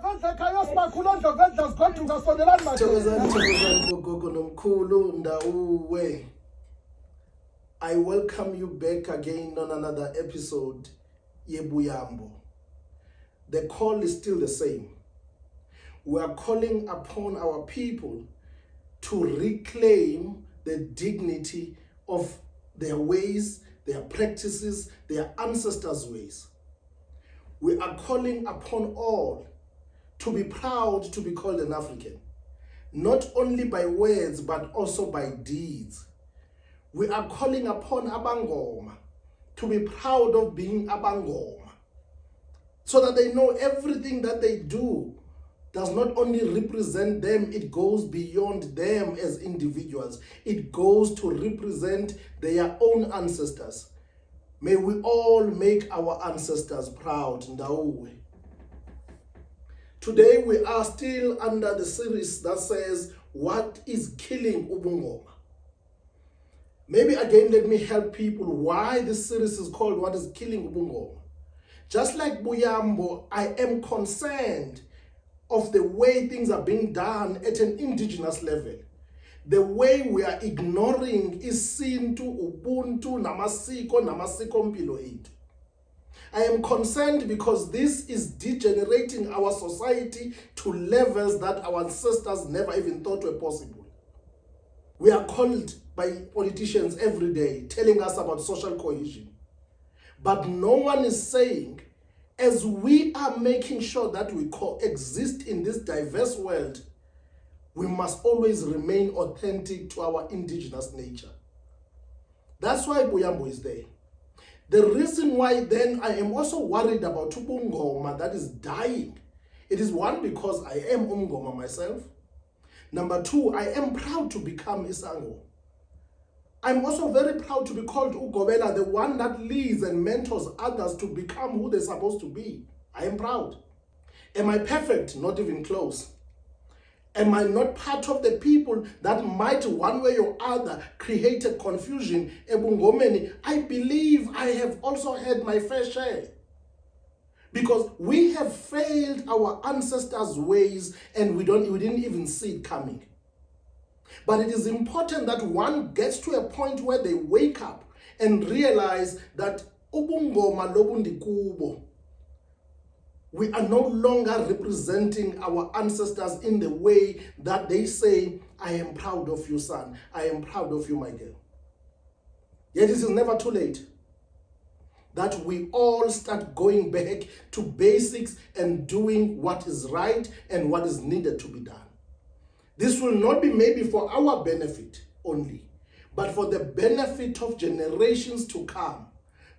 I welcome you back again on another episode, Yebuyambo. The call is still the same. We are calling upon our people to reclaim the dignity of their ways, their practices, their ancestors' ways. We are calling upon all to be proud to be called an African, not only by words but also by deeds. We are calling upon abangoma to be proud of being abangoma, so that they know everything that they do does not only represent them, it goes beyond them as individuals. It goes to represent their own ancestors. May we all make our ancestors proud. Ndauwe. Today we are still under the series that says, what is killing Ubungoma? Maybe again, let me help people why this series is called What is Killing Ubungoma. Just like Buyambo, I am concerned of the way things are being done at an indigenous level. The way we are ignoring isintu, ubuntu, namasiko mpilo ethu. I am concerned because this is degenerating our society to levels that our ancestors never even thought were possible. We are called by politicians every day telling us about social cohesion. But no one is saying, as we are making sure that we coexist in this diverse world, we must always remain authentic to our indigenous nature. That's why Buyambo is there. The reason why then I am also worried about Ubungoma that is dying, it is one, because I am Umgoma myself. Number two, I am proud to become Isango. I'm also very proud to be called Ugobela, the one that leads and mentors others to become who they're supposed to be. I am proud. Am I perfect? Not even close. Am I not part of the people that might one way or other create a confusion? Ebungomeni, I believe I have also had my fair share. Because we have failed our ancestors' ways and we didn't even see it coming. But it is important that one gets to a point where they wake up and realize that Ubungoma lobundi kubo, we are no longer representing our ancestors in the way that they say, I am proud of you, son. I am proud of you, my girl. Yet it is never too late that we all start going back to basics and doing what is right and what is needed to be done. This will not be maybe for our benefit only, but for the benefit of generations to come.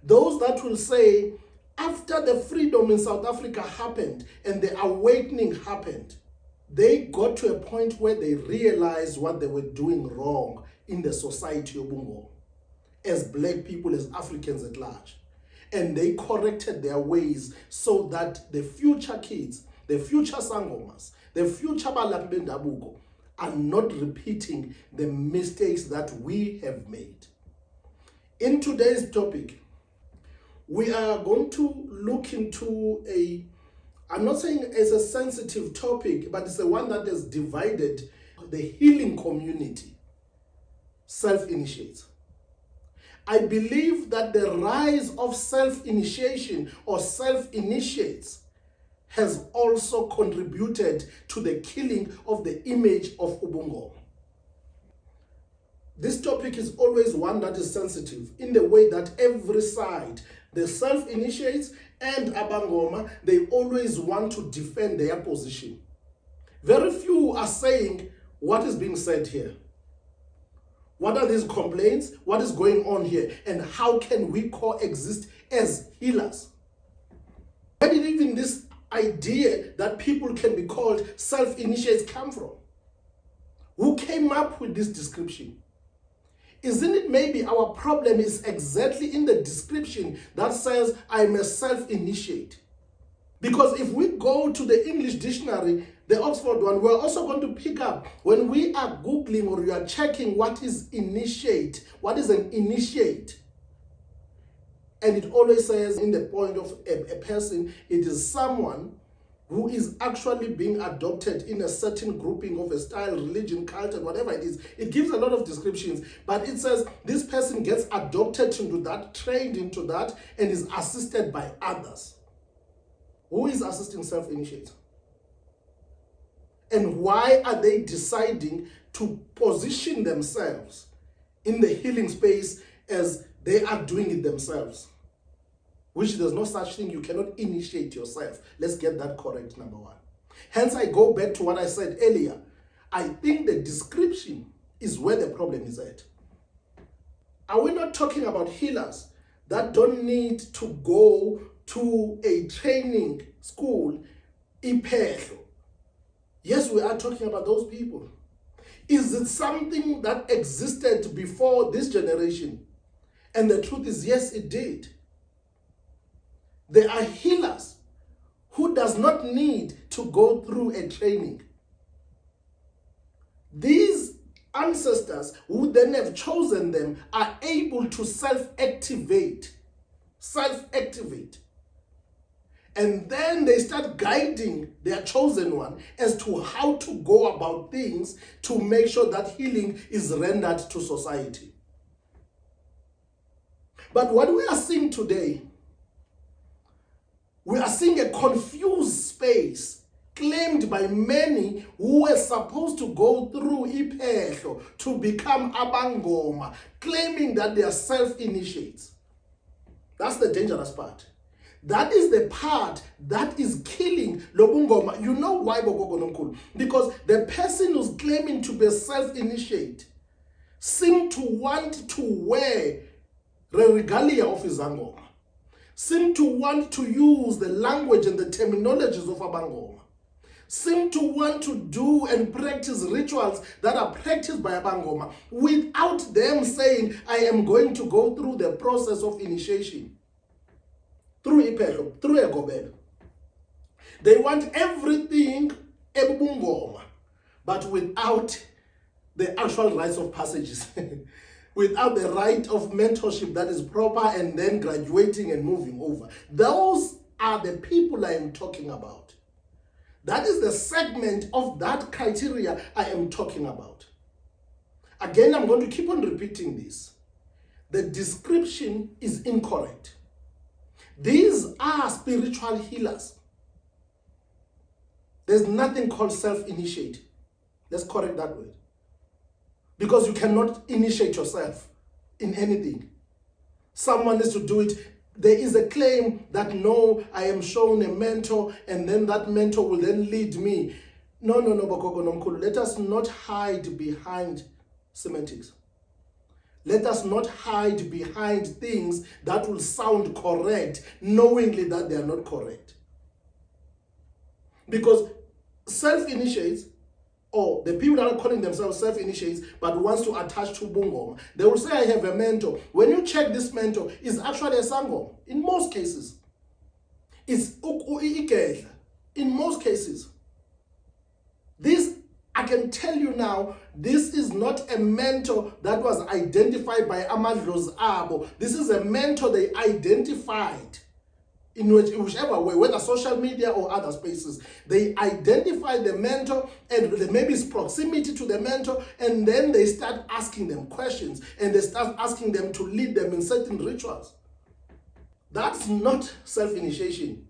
Those that will say, after the freedom in South Africa happened and the awakening happened, they got to a point where they realized what they were doing wrong in the society of Ubungo, as black people, as Africans at large. And they corrected their ways so that the future kids, the future Sangomas, the future Balakbendabuko, are not repeating the mistakes that we have made. In today's topic, we are going to look into I'm not saying it's a sensitive topic, but it's the one that has divided the healing community, self-initiates. I believe that the rise of self-initiation or self-initiates has also contributed to the killing of the image of Ubungo. This topic is always one that is sensitive in the way that every side, the self-initiates and abangoma, they always want to defend their position. Very few are saying what is being said here. What are these complaints? What is going on here? And how can we coexist as healers? Where did even this idea that people can be called self-initiates come from? Who came up with this description? Isn't it maybe our problem is exactly in the description that says I'm a self-initiate? Because if we go to the English dictionary, the Oxford one, we're also going to pick up when we are Googling or you are checking what is initiate, what is an initiate? And it always says in the point of a person, it is someone who is actually being adopted in a certain grouping of a style, religion, culture, whatever it is. It gives a lot of descriptions, but it says this person gets adopted into that, trained into that, and is assisted by others. Who is assisting self-initiate? And why are they deciding to position themselves in the healing space as they are doing it themselves? Which there's no such thing, you cannot initiate yourself. Let's get that correct, number one. Hence, I go back to what I said earlier. I think the description is where the problem is at. Are we not talking about healers that don't need to go to a training school, iphehlo? Yes, we are talking about those people. Is it something that existed before this generation? And the truth is, yes, it did. There are healers who does not need to go through a training. These ancestors who then have chosen them are able to self-activate. And then they start guiding their chosen one as to how to go about things to make sure that healing is rendered to society. But what we are seeing today, we are seeing a confused space claimed by many who were supposed to go through iphehlo to become abangoma, claiming that they are self-initiates. That's the dangerous part. That is the part that is killing Ubungoma. You know why, Bogogonomkulu? Because the person who's claiming to be a self-initiate seem to want to wear the regalia of his angoma, seem to want to use the language and the terminologies of abangoma, seem to want to do and practice rituals that are practiced by abangoma without them saying, I am going to go through the process of initiation. Through iphehlo, through a gobelo. They want everything Ubungoma, but without the actual rites of passages, without the right of mentorship that is proper, and then graduating and moving over. Those are the people I am talking about. That is the segment of that criteria I am talking about. Again, I'm going to keep on repeating this. The description is incorrect. These are spiritual healers. There's nothing called self-initiate. Let's correct that word. Because you cannot initiate yourself in anything. Someone needs to do it. There is a claim that no, I am shown a mentor and then that mentor will then lead me. No, Bokogonomkulu. Let us not hide behind semantics. Let us not hide behind things that will sound correct, knowingly that they are not correct. Because self-initiates, or the people that are calling themselves self-initiates but wants to attach to Ubungoma, they will say, I have a mentor. When you check this mentor, it's actually a sangoma. In most cases. It's iphehlo. In most cases. This, I can tell you now, this is not a mentor that was identified by Amadlo's Abo. This is a mentor they identified in whichever way, whether social media or other spaces. They identify the mentor and maybe it's proximity to the mentor, and then they start asking them questions and they start asking them to lead them in certain rituals. That's not self-initiation.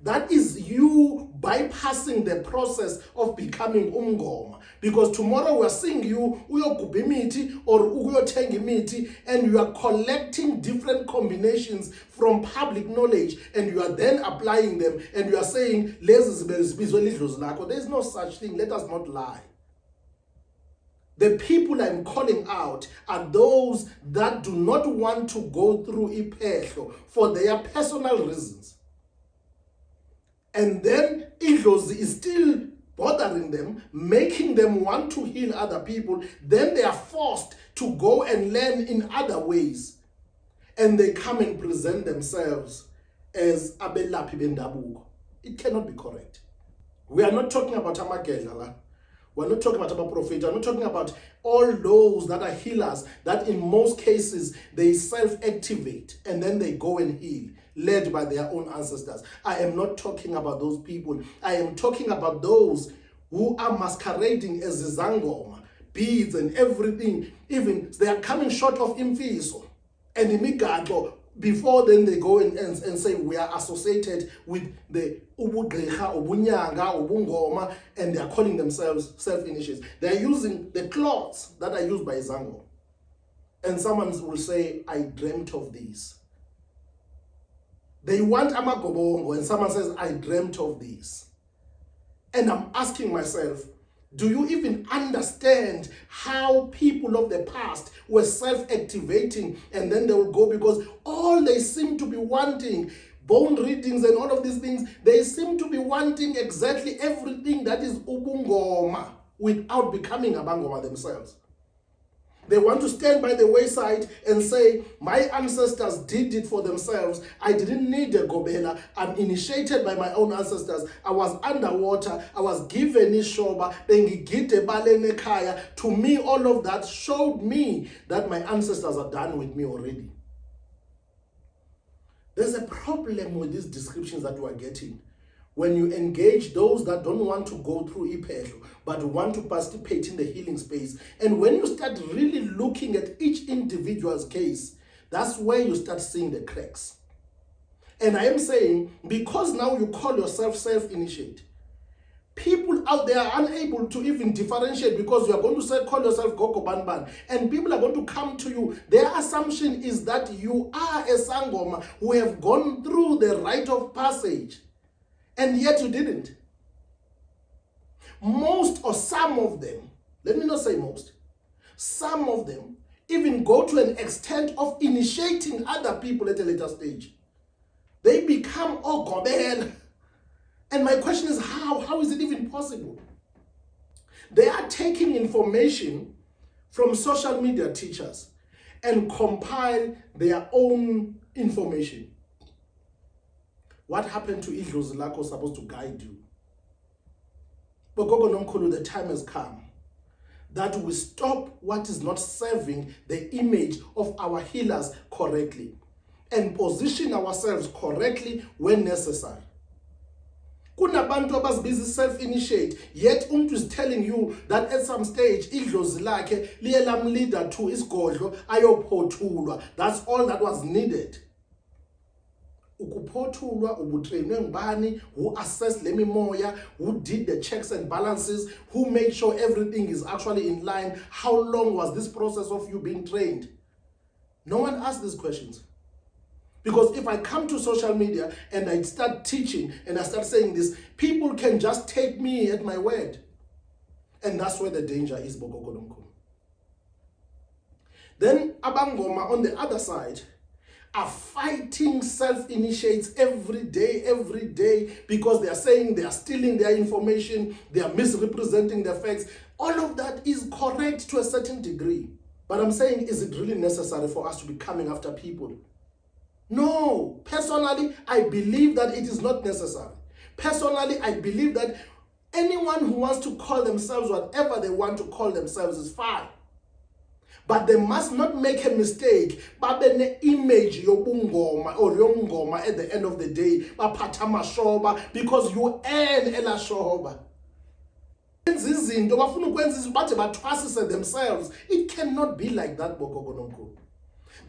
That is you bypassing the process of becoming umngoma. Because tomorrow we're seeing you uyogubha imithi or uyothenga imithi, and you are collecting different combinations from public knowledge, and you are then applying them, and you are saying, there's no such thing. Let us not lie. The people I'm calling out are those that do not want to go through iphehlo for their personal reasons. And then idlozi is still bothering them, making them want to heal other people. Then they are forced to go and learn in other ways. And they come and present themselves as abelaphi bendabuko. It cannot be correct. We are not talking about amagedla. We're not talking about prophet. We're not talking about all those that are healers, that in most cases they self-activate and then they go and heal, led by their own ancestors. I am not talking about those people. I am talking about those who are masquerading as zangoma, beads and everything. Even they are coming short of imfiso and imigado. Before then they go and say we are associated with the ubugqirha, ubunyanga, ubungoma, and they are calling themselves self-initiates. They are using the cloths that are used by Zango. And someone will say, I dreamt of these. They want amagobongo, and someone says, I dreamt of these. And I'm asking myself, do you even understand how people of the past were self-activating and then they will go, because all they seem to be wanting, bone readings and all of these things, they seem to be wanting exactly everything that is ubungoma without becoming abangoma themselves. They want to stand by the wayside and say, my ancestors did it for themselves. I didn't need a gobela. I'm initiated by my own ancestors. I was underwater. I was given ishoba. To me, all of that showed me that my ancestors are done with me already. There's a problem with these descriptions that you are getting. When you engage those that don't want to go through iphehlo, but want to participate in the healing space, and when you start really looking at each individual's case, that's where you start seeing the cracks. And I am saying, because now you call yourself self-initiate, people out there are unable to even differentiate, because you are going to say, call yourself Gogo Banban, and people are going to come to you. Their assumption is that you are a Sangoma who have gone through the rite of passage. And yet you didn't. Most or some of them, let me not say most, some of them even go to an extent of initiating other people at a later stage. They become ogobel. And my question is, how is it even possible? They are taking information from social media teachers and compile their own information. What happened to Idlozi Lako supposed to guide you? But Gogo Nomkhulu, the time has come that we stop what is not serving the image of our healers correctly and position ourselves correctly when necessary. Kunabantu abazibhizi self-initiate, yet umuntu is telling you that at some stage idlozi lakhe liye lamleader to isigodlo ayophothulwa. That's all that was needed. Ukuphothulwa, ubutrainwe ngubani, who assessed le mimoya, who did the checks and balances, who made sure everything is actually in line, how long was this process of you being trained? No one asked these questions. Because if I come to social media and I start teaching and I start saying this, people can just take me at my word. And that's where the danger is, Bogogodomko. Then abangoma on the other side are fighting self-initiates every day, because they are saying they are stealing their information, they are misrepresenting the facts. All of that is correct to a certain degree. But I'm saying, is it really necessary for us to be coming after people? No. Personally, I believe that it is not necessary. Personally, I believe that anyone who wants to call themselves whatever they want to call themselves is fine. But they must not make a mistake. Babe image yobungoma or yongoma at the end of the day. Bapatama shoba, because you earn ela shoba. Themselves. It cannot be like that, Bogogonomko.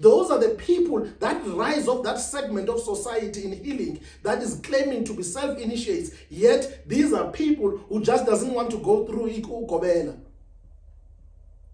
Those are the people that rise of that segment of society in healing that is claiming to be self-initiates, yet these are people who just doesn't want to go through ikugobela.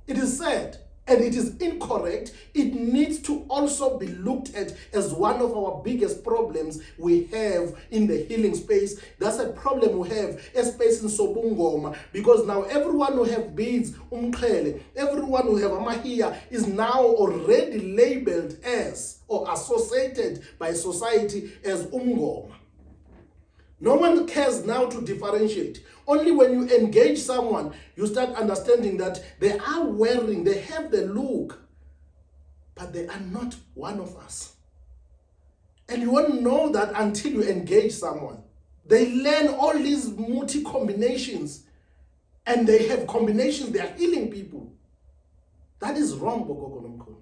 It is sad and it is incorrect. It needs to also be looked at as one of our biggest problems we have in the healing space. That's a problem we have, a space in Sobungoma, because now everyone who have beads, everyone who have amahia is now already labeled as or associated by society as umgoma. No one cares now to differentiate. Only when you engage someone, you start understanding that they are wearing, they have the look, but they are not one of us. And you won't know that until you engage someone. They learn all these multi combinations. And they have combinations, they are healing people. That is wrong, Bogogo Nomkhulu.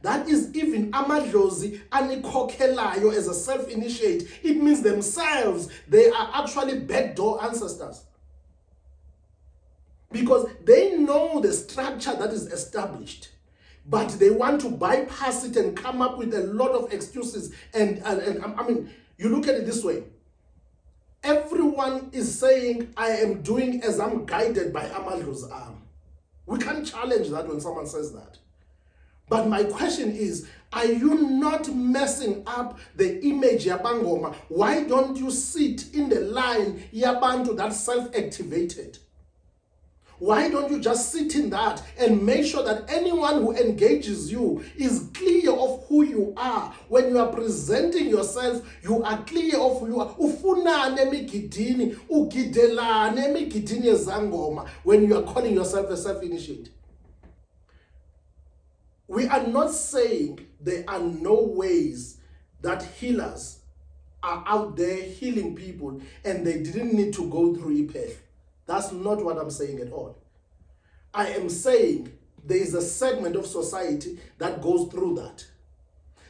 That is even amadlozi anikhokhelayo as a self-initiate. It means themselves, they are actually backdoor ancestors. Because they know the structure that is established, but they want to bypass it and come up with a lot of excuses. And I mean, you look at it this way. Everyone is saying, I am doing as I'm guided by Amadlo's arm. We can't challenge that when someone says that. But my question is, are you not messing up the image yabangoma? Why don't you sit in the line yabantu that's self-activated? Why don't you just sit in that and make sure that anyone who engages you is clear of who you are? When you are presenting yourself, you are clear of who you are. Ufunane emigidini, ugidelane emigidini yezangoma when you are calling yourself a self-initiate. We are not saying there are no ways that healers are out there healing people and they didn't need to go through iphehlo. That's not what I'm saying at all. I am saying there is a segment of society that goes through that.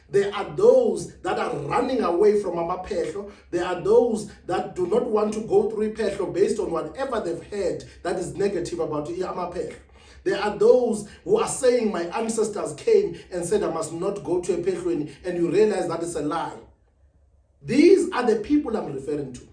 There are those that are running away from iphehlo. There are those that do not want to go through iphehlo based on whatever they've heard that is negative about iphehlo. There are those who are saying my ancestors came and said I must not go to iphehlo, and you realize that is a lie. These are the people I'm referring to.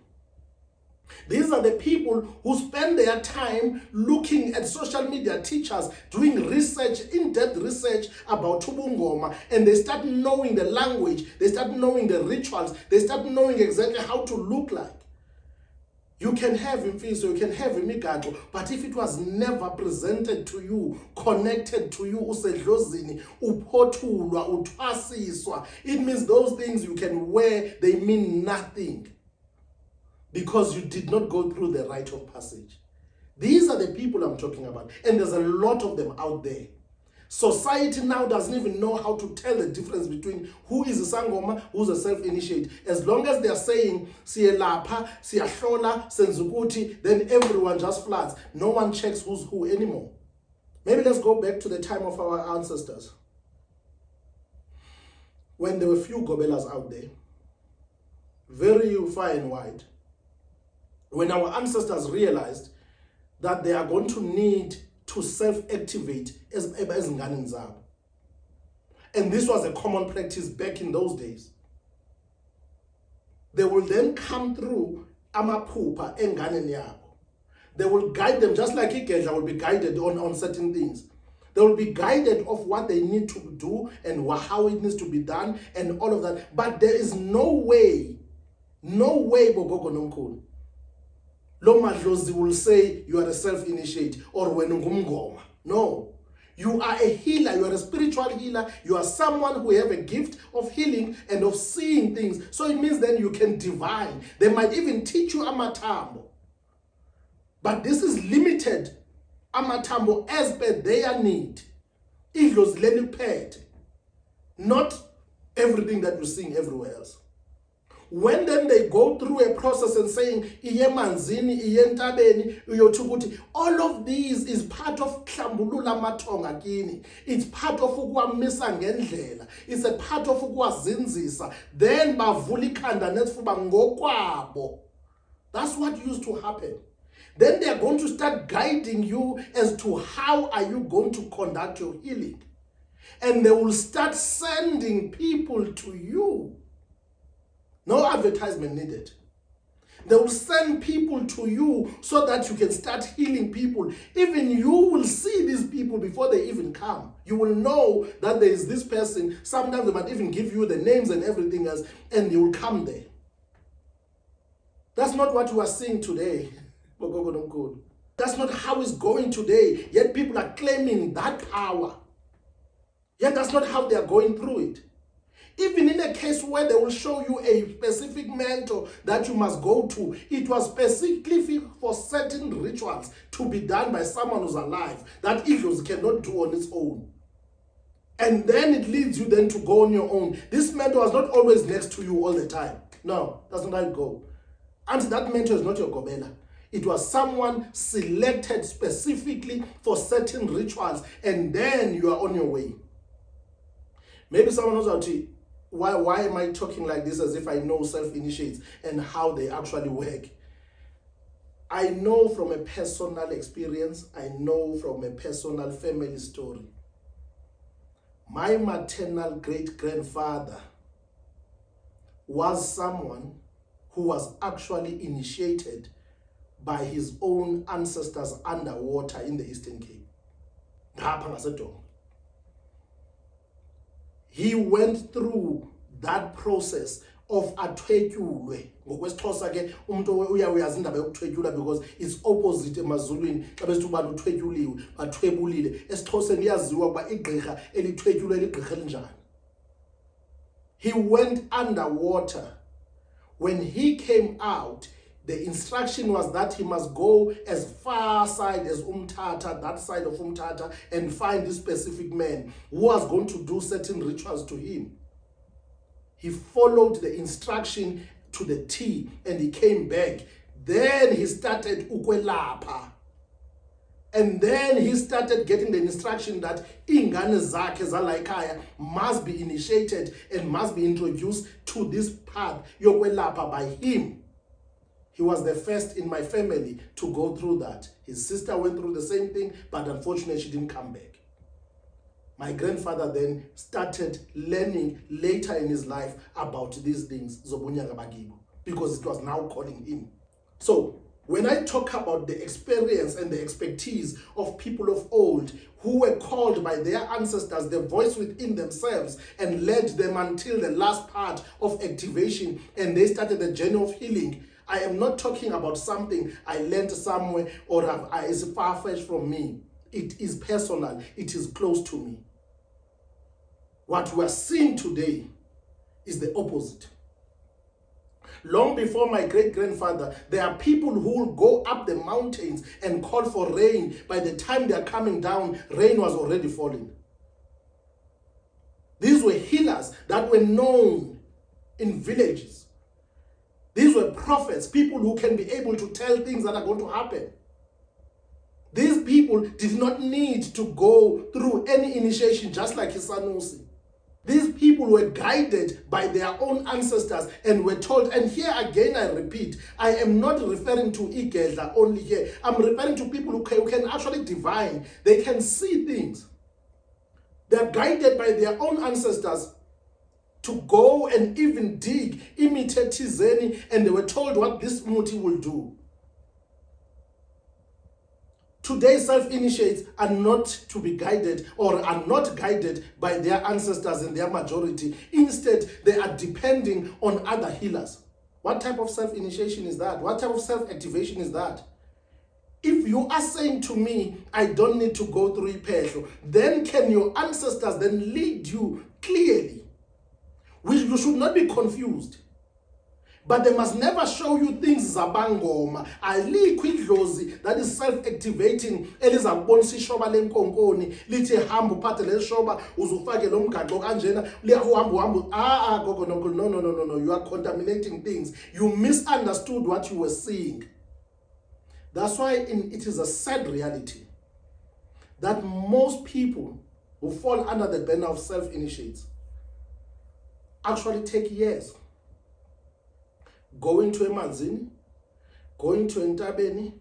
These are the people who spend their time looking at social media teachers, doing research, in-depth research about Ubungoma, and they start knowing the language, they start knowing the rituals, they start knowing exactly how to look like. You can have imfiso, you can have imigaxo, but if it was never presented to you, connected to you, usedlozini, uphothulwa, uthwasiswa, it means those things you can wear, they mean nothing. Because you did not go through the rite of passage. These are the people I'm talking about. And there's a lot of them out there. Society now doesn't even know how to tell the difference between who is a sangoma, who's a self-initiate. As long as they're saying, siyelapha, siyahlola, senzukuti, then everyone just floods. No one checks who's who anymore. Maybe let's go back to the time of our ancestors. When there were few gobelas out there, very far and wide, when our ancestors realized that they are going to need to self-activate as ngane zabo. And this was a common practice back in those days. They will then come through amaphupha engane yabo. They will guide them just like igedla will be guided on certain things. They will be guided of what they need to do and how it needs to be done and all of that. But there is no way, Bogogo Nomkhulu, lo madlozi will say you are a self-initiate or wena ungumngoma. No. You are a healer, you are a spiritual healer, you are someone who have a gift of healing and of seeing things. So it means then you can divine. They might even teach you amatambo. But this is limited amatambo as per their need. Idlozi leliphethe. Not everything that you're seeing everywhere else. When then they go through a process and saying, iye manzini, iye ntabeni, uyothi, all of these is part of klambulula mathonga kini. It's part of ukuwamisa ngendlela. It's a part of ukuwazinzisa. Then bavula ikhanda nesifuba ngokwabo. That's what used to happen. Then they are going to start guiding you as to how are you going to conduct your healing. And they will start sending people to you. No advertisement needed. They will send people to you so that you can start healing people. Even you will see these people before they even come. You will know that there is this person. Sometimes they might even give you the names and everything else, and you will come there. That's not what you are seeing today. That's not how it's going today. Yet people are claiming that power. Yet that's not how they are going through it. Even in a case where they will show you a specific mentor that you must go to, it was specifically for certain rituals to be done by someone who's alive that Idlozi cannot do on its own. And then it leads you then to go on your own. This mentor was not always next to you all the time. No, that's not how it goes. And that mentor is not your gobela. It was someone selected specifically for certain rituals, and then you are on your way. Maybe someone knows how to, why am I talking like this as if I know self-initiates and how they actually work? I know from a personal experience, I know from a personal family story. My maternal great-grandfather was someone who was actually initiated by his own ancestors underwater in the Eastern Cape. He went through that process of athwetyulwe. Ngokwesixhosa ke umuntu uyazi indaba yokuthwetyula because it's opposite emazulwini. Xa besithi ubani uthwetyuliwe, bathwebulile. Esixhoseni yaziwa ukuba igqirha elithwetyulwe ligqirha elinjani. He went underwater. When he came out, the instruction was that he must go as far side as Umtata, that side of Umtata, and find this specific man who was going to do certain rituals to him. He followed the instruction to the T and he came back. Then he started ukwelapha. And then he started getting the instruction that ingane zakhe zalayikhaya must be initiated and must be introduced to this path yokwelapha by him. He was the first in my family to go through that. His sister went through the same thing, but unfortunately she didn't come back. My grandfather then started learning later in his life about these things, because it was now calling him. So when I talk about the experience and the expertise of people of old who were called by their ancestors, the voice within themselves, and led them until the last part of activation, and they started the journey of healing, I am not talking about something I learned somewhere or is far-fetched from me. It is personal. It is close to me. What we are seeing today is the opposite. Long before my great-grandfather, there are people who will go up the mountains and call for rain. By the time they are coming down, rain was already falling. These were healers that were known in villages. These were prophets, people who can be able to tell things that are going to happen. These people did not need to go through any initiation, just like Isanusi. These people were guided by their own ancestors and were told, and here again I repeat, I am not referring to Igedla only here. I'm referring to people who can actually divine. They can see things. They're guided by their own ancestors to go and even dig, imitate Tizeni, and they were told what this muti will do. Today, self-initiates are not to be guided or are not guided by their ancestors in their majority. Instead, they are depending on other healers. What type of self-initiation is that? What type of self-activation is that? If you are saying to me, I don't need to go through iphehlo, then can your ancestors then lead you clearly? You should not be confused. But they must never show you things abangoma. Alikho idlozi that is self-activating elizakubonisa ishoba lenkonkoni lithi hamba uphathe le shoba uzufake lo mgaxo kanjena liyahamba gogo no, you are contaminating things. You misunderstood what you were seeing. That's why it is a sad reality that most people who fall under the banner of self-initiates actually take years. Going to emanzini, going to entabeni,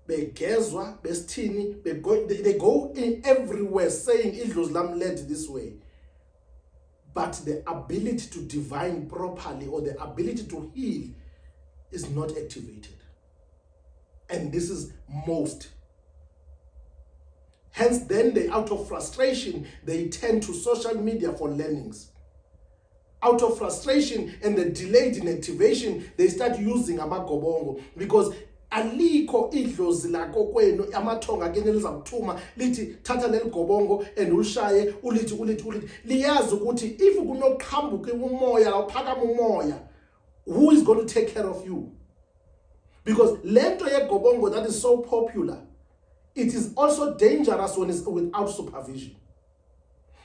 begezwa, bestini, they go in everywhere saying idlozi lam led this way. But the ability to divine properly or the ability to heal is not activated. And this is most. Hence, then they, out of frustration, they turn to social media for learnings. Out of frustration and the delayed in activation, they start using amagobongo because alikho idlozi lakho kwenu amathonga kene lizakuthuma lithi thatha leli gobongo and ulishaye ulithi liyazi ukuthi if kunoqhambuka umoya lawuphakama umoya, who is going to take care of you? Because lento yegobongo that is so popular, it is also dangerous when it's without supervision.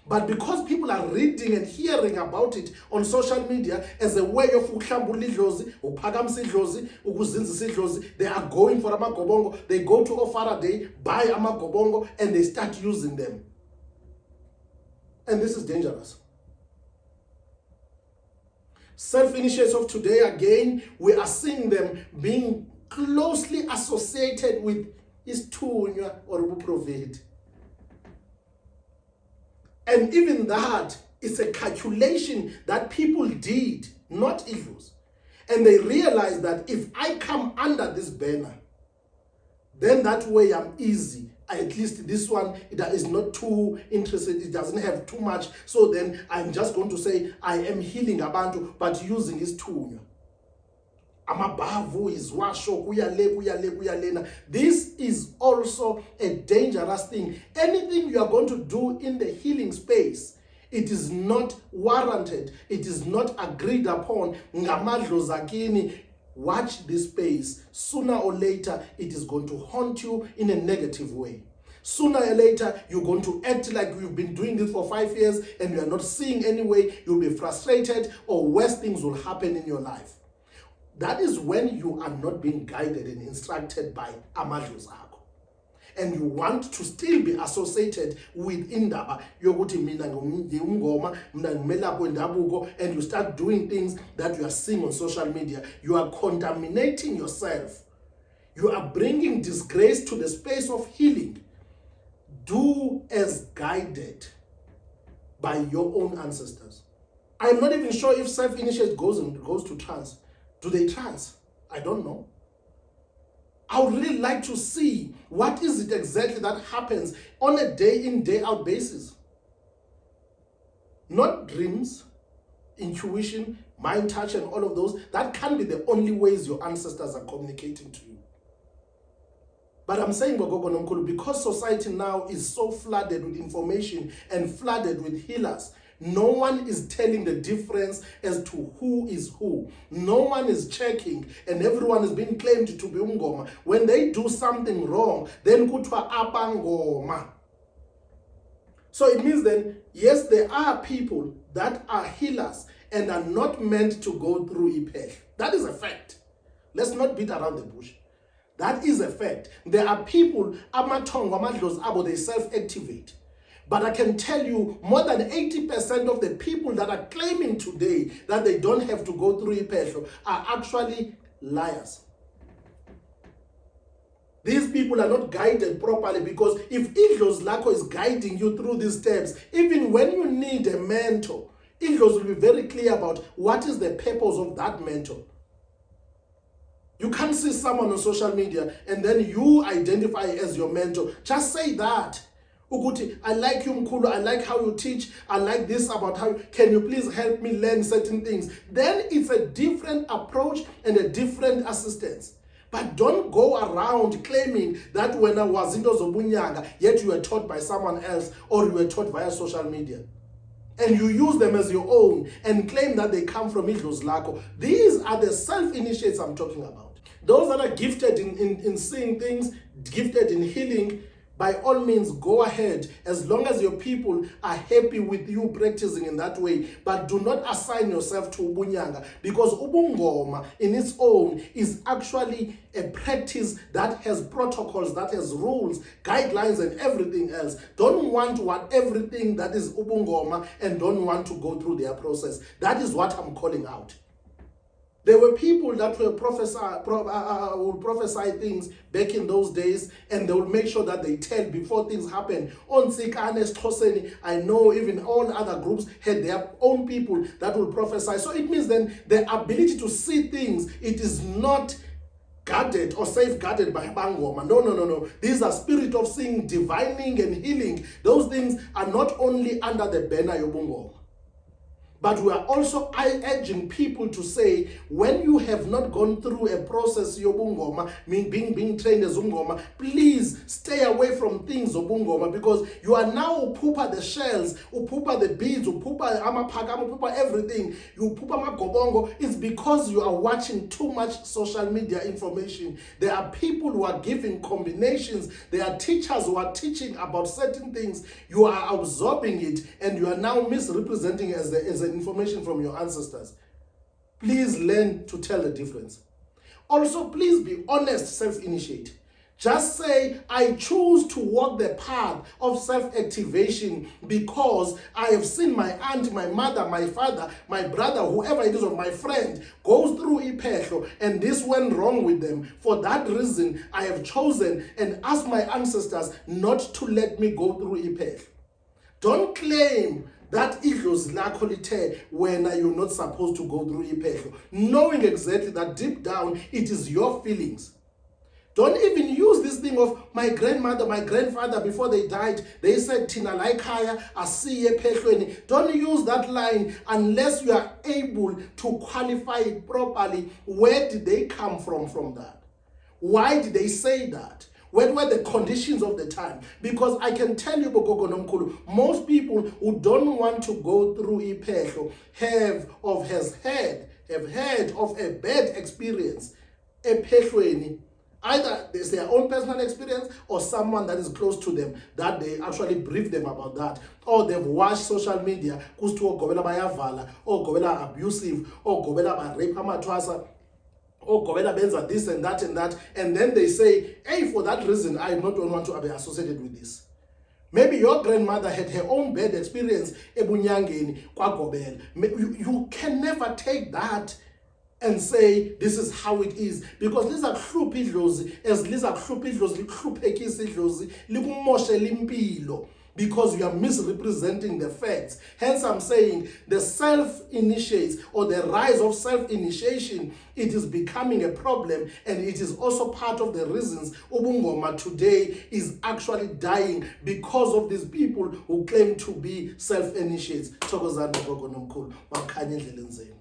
But because people are reading and hearing about it on social media as a way of ukuhlambula idlozi, ukuphakamisa idlozi, ukuzinzisa idlozi, they are going for amagobongo. They go to Ofaraday, buy amagobongo, and they start using them. And this is dangerous. Self-initiates of today, again, we are seeing them being closely associated with isithunywa or ubuproveti. And even that is a calculation that people did, not idlos. And they realized that if I come under this banner, then that way I'm easy. At least this one is not too interested, it doesn't have too much. So then I'm just going to say I am healing abantu, but using isithunywa. Amabavu is washo kuyale. This is also a dangerous thing. Anything you are going to do in the healing space, it is not warranted, it is not agreed upon. Ngamadlo zakini, watch this space. Sooner or later, it is going to haunt you in a negative way. Sooner or later, you're going to act like you've been doing this for 5 years and you are not seeing any way. You'll be frustrated, or worse things will happen in your life. That is when you are not being guided and instructed by amadlos akho. And you want to still be associated with indaba yokuthi mina ngumngoma, mina ngimelapho endabuko, and you start doing things that you are seeing on social media. You are contaminating yourself. You are bringing disgrace to the space of healing. Do as guided by your own ancestors. I'm not even sure if self-initiate goes to trance. Do they trance? I don't know. I would really like to see what is it exactly that happens on a day in, day out basis. Not dreams, intuition, mind touch, and all of those. That can't be the only ways your ancestors are communicating to you. But I'm saying, because society now is so flooded with information and flooded with healers, no one is telling the difference as to who is who. No one is checking, and everyone is being claimed to be Ubungoma. When they do something wrong, then kuthiwa abangoma. So it means then, yes, there are people that are healers and are not meant to go through iphehlo. That is a fact. Let's not beat around the bush. That is a fact. There are people, amathongo, amadlozi abo, they self-activate. But I can tell you, more than 80% of the people that are claiming today that they don't have to go through iphehlo are actually liars. These people are not guided properly, because if idlos lakho is guiding you through these steps, even when you need a mentor, idlos will be very clear about what is the purpose of that mentor. You can't see someone on social media and then you identify as your mentor. Just say that. Uguti, I like you, Mkulu, I like how you teach, I like this about how, can you please help me learn certain things? Then it's a different approach and a different assistance. But don't go around claiming that when I was in Zobunyanga, yet you were taught by someone else, or you were taught via social media. And you use them as your own and claim that they come from idlos lakho. These are the self-initiates I'm talking about. Those that are gifted in seeing things, gifted in healing, by all means, go ahead, as long as your people are happy with you practicing in that way. But do not assign yourself to Ubunyanga, because Ubungoma in its own is actually a practice that has protocols, that has rules, guidelines, and everything else. Don't want everything that is Ubungoma and don't want to go through their process. That is what I'm calling out. There were people that will prophesy things back in those days, and they would make sure that they tell before things happen. On Sikanes, Toseni, I know even all other groups had their own people that will prophesy. So it means then the ability to see things, it is not guarded or safeguarded by abangoma. No. These are spirit of seeing, divining, and healing. Those things are not only under the banner of Ubungoma. But we are also urging people to say, when you have not gone through a process, Ubungoma, being trained as Ubungoma, please stay away from things Ubungoma, because you are now upupa the shells, upupa the beads, upupa amapaka, upupa everything, you upupa magobongo. It's because you are watching too much social media information. There are people who are giving combinations. There are teachers who are teaching about certain things. You are absorbing it, and you are now misrepresenting as the information from your ancestors. Please learn to tell the difference. Also, please be honest, self-initiate. Just say, I choose to walk the path of self-activation because I have seen my aunt, my mother, my father, my brother, whoever it is, or my friend goes through iphehlo, and this went wrong with them. For that reason, I have chosen and asked my ancestors not to let me go through iphehlo. Don't claim that idlozi lakho lithe wena you're not supposed to go through iphehlo, knowing exactly that deep down it is your feelings. Don't even use this thing of my grandmother, my grandfather, before they died, they said, Tina laikaya, asiye phehlweni. Don't use that line unless you are able to qualify it properly. Where did they come from that? Why did they say that? What were the conditions of the time? Because I can tell you, Bogogo Nomkhulu, most people who don't want to go through iphehlo have heard of a bad experience ephehlweni. Either it's their own personal experience or someone that is close to them that they actually brief them about that, or they've watched social media kusto gobela bayavala, or gobela abusive, or gobela ba rape amathwasa, or gobela benza this and that, and then they say, hey, for that reason I don't want to be associated with this. Maybe your grandmother had her own bad experience ebunyangeni kwa gobela. You can never take that and say this is how it is, because liza kuhlupha idlozi, as liza kuhlupha idlozi likhuphekisa idlozi likumoshe limpilo, because you are misrepresenting the facts. Hence I'm saying the self-initiates, or the rise of self-initiation, it is becoming a problem, and it is also part of the reasons Ubungoma today is actually dying, because of these people who claim to be self-initiates. Thokozani Gogo Nomkhulu, bakhanye endleleni zenu.